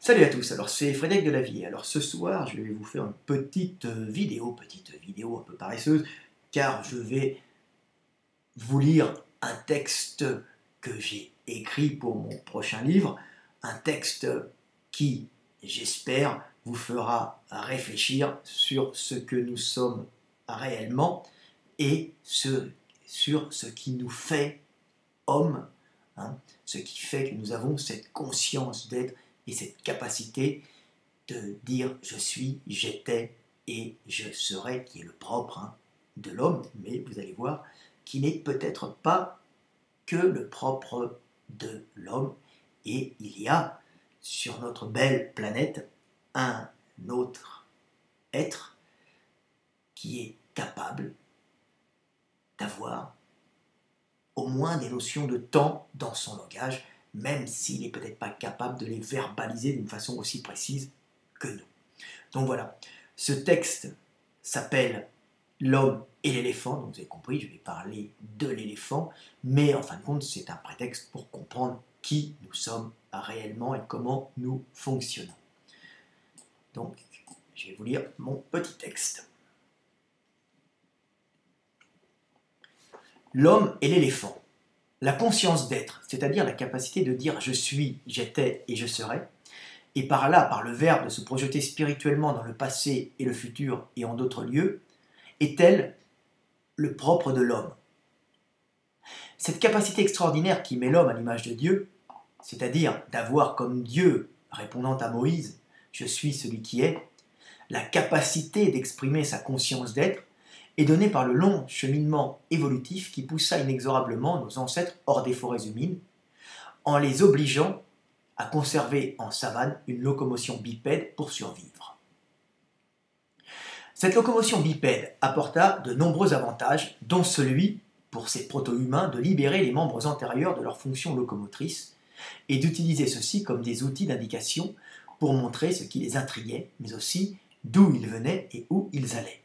Salut à tous, alors c'est Frédéric Delavier. Alors ce soir, je vais vous faire une petite vidéo un peu paresseuse, car je vais vous lire un texte que j'ai écrit pour mon prochain livre, un texte qui, j'espère, vous fera réfléchir sur ce que nous sommes réellement et sur ce qui nous fait hommes, hein, ce qui fait que nous avons cette conscience d'être et cette capacité de dire je suis, j'étais et je serai, qui est le propre de l'homme, mais vous allez voir, qui n'est peut-être pas que le propre de l'homme, et il y a sur notre belle planète un autre être qui est capable d'avoir au moins des notions de temps dans son langage, même s'il n'est peut-être pas capable de les verbaliser d'une façon aussi précise que nous. Donc voilà, ce texte s'appelle L'homme et l'éléphant, donc vous avez compris, je vais parler de l'éléphant, mais en fin de compte, c'est un prétexte pour comprendre qui nous sommes réellement et comment nous fonctionnons. Donc, je vais vous lire mon petit texte. L'homme et l'éléphant. La conscience d'être, c'est-à-dire la capacité de dire je suis, j'étais et je serai, et par là, par le verbe de se projeter spirituellement dans le passé et le futur et en d'autres lieux, est-elle le propre de l'homme. Cette capacité extraordinaire qui met l'homme à l'image de Dieu, c'est-à-dire d'avoir comme Dieu, répondant à Moïse, je suis celui qui est, la capacité d'exprimer sa conscience d'être, est donnée par le long cheminement évolutif qui poussa inexorablement nos ancêtres hors des forêts humides, en les obligeant à conserver en savane une locomotion bipède pour survivre. Cette locomotion bipède apporta de nombreux avantages, dont celui, pour ces proto-humains, de libérer les membres antérieurs de leurs fonctions locomotrices et d'utiliser ceux-ci comme des outils d'indication pour montrer ce qui les intriguait, mais aussi d'où ils venaient et où ils allaient.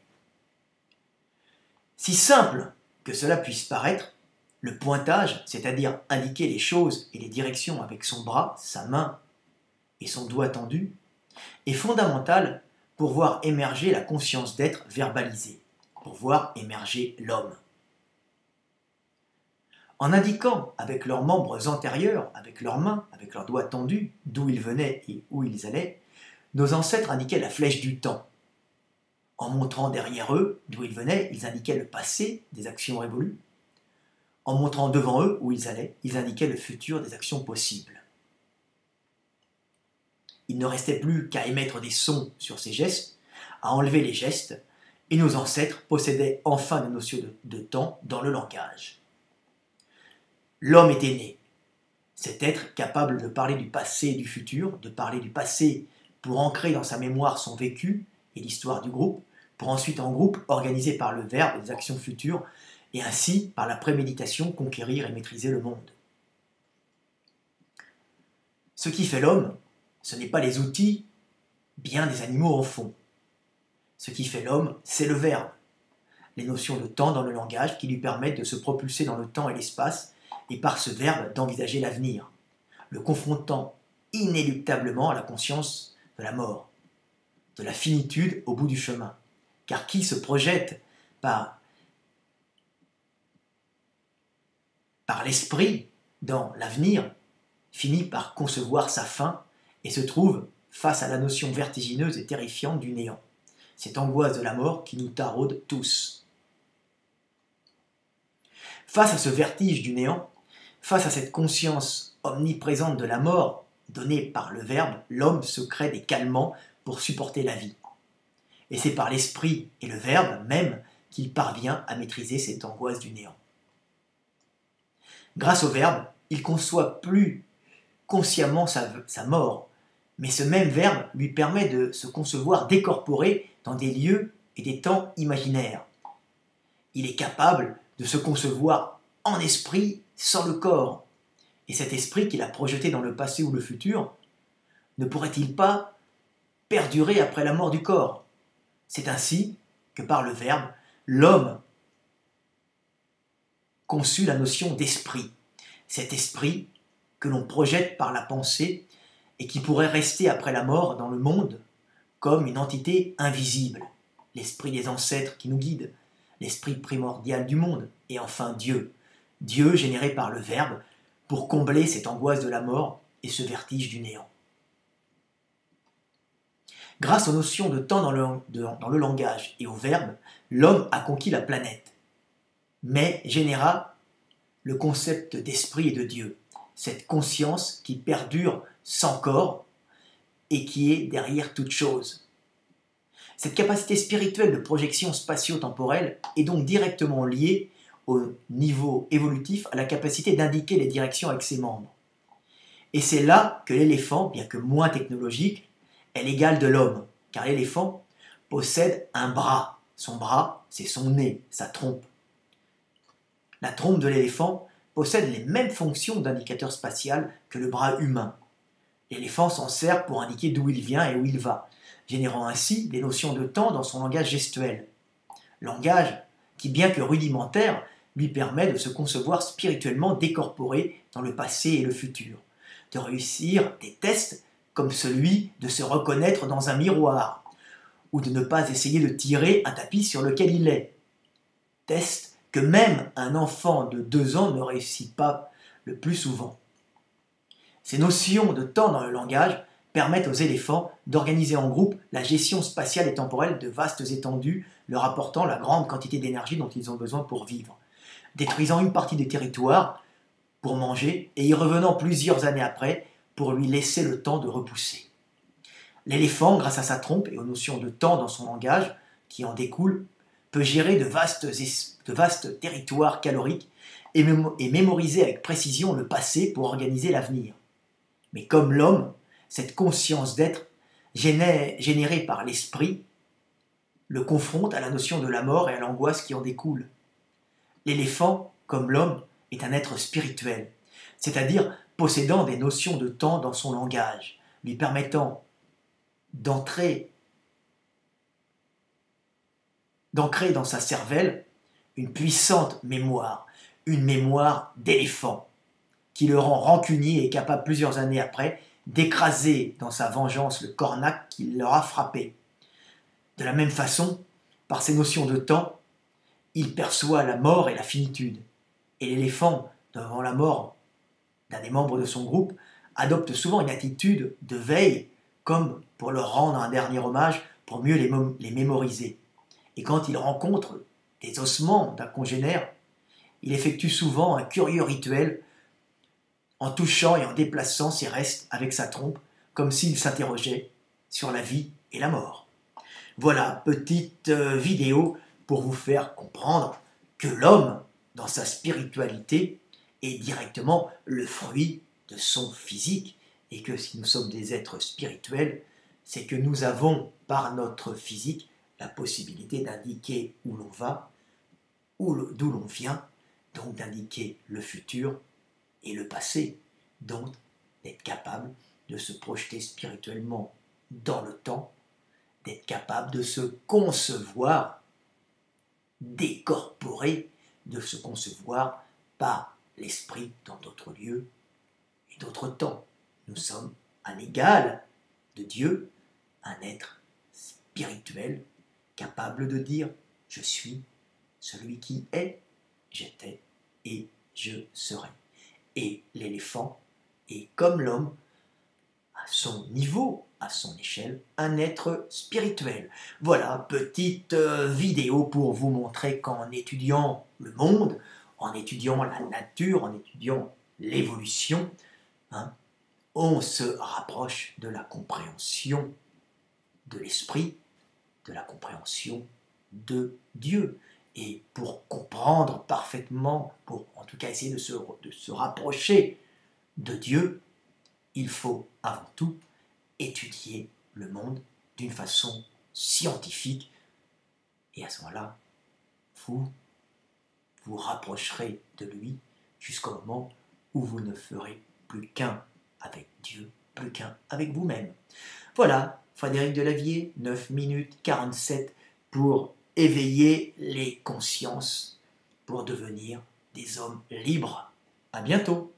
Si simple que cela puisse paraître, le pointage, c'est-à-dire indiquer les choses et les directions avec son bras, sa main et son doigt tendu, est fondamental pour voir émerger la conscience d'être verbalisée, pour voir émerger l'homme. En indiquant avec leurs membres antérieurs, avec leurs mains, avec leurs doigts tendus, d'où ils venaient et où ils allaient, nos ancêtres indiquaient la flèche du temps. En montrant derrière eux, d'où ils venaient, ils indiquaient le passé des actions révolues. En montrant devant eux, où ils allaient, ils indiquaient le futur des actions possibles. Il ne restait plus qu'à émettre des sons sur ces gestes, à enlever les gestes, et nos ancêtres possédaient enfin des notions de temps dans le langage. L'homme était né. Cet être capable de parler du passé et du futur, de parler du passé pour ancrer dans sa mémoire son vécu et l'histoire du groupe, pour ensuite en groupe, organisé par le verbe des actions futures, et ainsi, par la préméditation, conquérir et maîtriser le monde. Ce qui fait l'homme, ce n'est pas les outils, bien des animaux en font. Ce qui fait l'homme, c'est le verbe, les notions de temps dans le langage qui lui permettent de se propulser dans le temps et l'espace, et par ce verbe d'envisager l'avenir, le confrontant inéluctablement à la conscience de la mort, de la finitude au bout du chemin. Car qui se projette par l'esprit dans l'avenir finit par concevoir sa fin et se trouve face à la notion vertigineuse et terrifiante du néant. Cette angoisse de la mort qui nous taraude tous. Face à ce vertige du néant, face à cette conscience omniprésente de la mort donnée par le verbe, l'homme se crée des calmants pour supporter la vie. Et c'est par l'esprit et le verbe même qu'il parvient à maîtriser cette angoisse du néant. Grâce au verbe, il conçoit plus consciemment sa mort, mais ce même verbe lui permet de se concevoir décorporé dans des lieux et des temps imaginaires. Il est capable de se concevoir en esprit sans le corps. Et cet esprit qu'il a projeté dans le passé ou le futur, ne pourrait-il pas perdurer après la mort du corps? C'est ainsi que par le verbe, l'homme conçut la notion d'esprit. Cet esprit que l'on projette par la pensée et qui pourrait rester après la mort dans le monde comme une entité invisible, l'esprit des ancêtres qui nous guide, l'esprit primordial du monde, et enfin Dieu, Dieu généré par le Verbe pour combler cette angoisse de la mort et ce vertige du néant. Grâce aux notions de temps dans le langage et au Verbe, l'homme a conquis la planète, mais généra le concept d'esprit et de Dieu, cette conscience qui perdure sans corps et qui est derrière toute chose. Cette capacité spirituelle de projection spatio-temporelle est donc directement liée au niveau évolutif à la capacité d'indiquer les directions avec ses membres. Et c'est là que l'éléphant, bien que moins technologique, est l'égal de l'homme, car l'éléphant possède un bras. Son bras, c'est son nez, sa trompe. La trompe de l'éléphant possède les mêmes fonctions d'indicateur spatial que le bras humain. L'éléphant s'en sert pour indiquer d'où il vient et où il va, générant ainsi des notions de temps dans son langage gestuel. Langage qui, bien que rudimentaire, lui permet de se concevoir spirituellement décorporé dans le passé et le futur, de réussir des tests comme celui de se reconnaître dans un miroir, ou de ne pas essayer de tirer un tapis sur lequel il est. Test que même un enfant de 2 ans ne réussit pas le plus souvent. Ces notions de temps dans le langage permettent aux éléphants d'organiser en groupe la gestion spatiale et temporelle de vastes étendues, leur apportant la grande quantité d'énergie dont ils ont besoin pour vivre, détruisant une partie des territoires pour manger et y revenant plusieurs années après pour lui laisser le temps de repousser. L'éléphant, grâce à sa trompe et aux notions de temps dans son langage qui en découlent, peut gérer de vastes territoires caloriques et mémoriser avec précision le passé pour organiser l'avenir. Mais comme l'homme, cette conscience d'être générée par l'esprit le confronte à la notion de la mort et à l'angoisse qui en découle. L'éléphant, comme l'homme, est un être spirituel, c'est-à-dire possédant des notions de temps dans son langage, lui permettant d'ancrer dans sa cervelle une puissante mémoire, une mémoire d'éléphant, qui le rend rancunier et capable plusieurs années après d'écraser dans sa vengeance le cornac qui leur a frappé. De la même façon, par ses notions de temps, il perçoit la mort et la finitude. Et l'éléphant, devant la mort d'un des membres de son groupe, adopte souvent une attitude de veille, comme pour leur rendre un dernier hommage, pour mieux les mémoriser. Et quand il rencontre des ossements d'un congénère, il effectue souvent un curieux rituel en touchant et en déplaçant ses restes avec sa trompe, comme s'il s'interrogeait sur la vie et la mort. Voilà, petite vidéo pour vous faire comprendre que l'homme, dans sa spiritualité, est directement le fruit de son physique, et que si nous sommes des êtres spirituels, c'est que nous avons, par notre physique, la possibilité d'indiquer où l'on va, d'où l'on vient, donc d'indiquer le futur et le passé, donc d'être capable de se projeter spirituellement dans le temps, d'être capable de se concevoir, décorporé, de se concevoir par l'esprit dans d'autres lieux et d'autres temps. Nous sommes à l'égal de Dieu, un être spirituel capable de dire « Je suis celui qui est, j'étais et je serai ». Et l'éléphant est comme l'homme, à son niveau, à son échelle, un être spirituel. Voilà, petite vidéo pour vous montrer qu'en étudiant le monde, en étudiant la nature, en étudiant l'évolution, on se rapproche de la compréhension de l'esprit, de la compréhension de Dieu. Et pour comprendre parfaitement, pour en tout cas essayer de se rapprocher de Dieu, il faut avant tout étudier le monde d'une façon scientifique. Et à ce moment-là, vous vous rapprocherez de lui jusqu'au moment où vous ne ferez plus qu'un avec Dieu, plus qu'un avec vous-même. Voilà, Frédéric Delavier, 9 minutes 47 pour éveiller les consciences, pour devenir des hommes libres. À bientôt.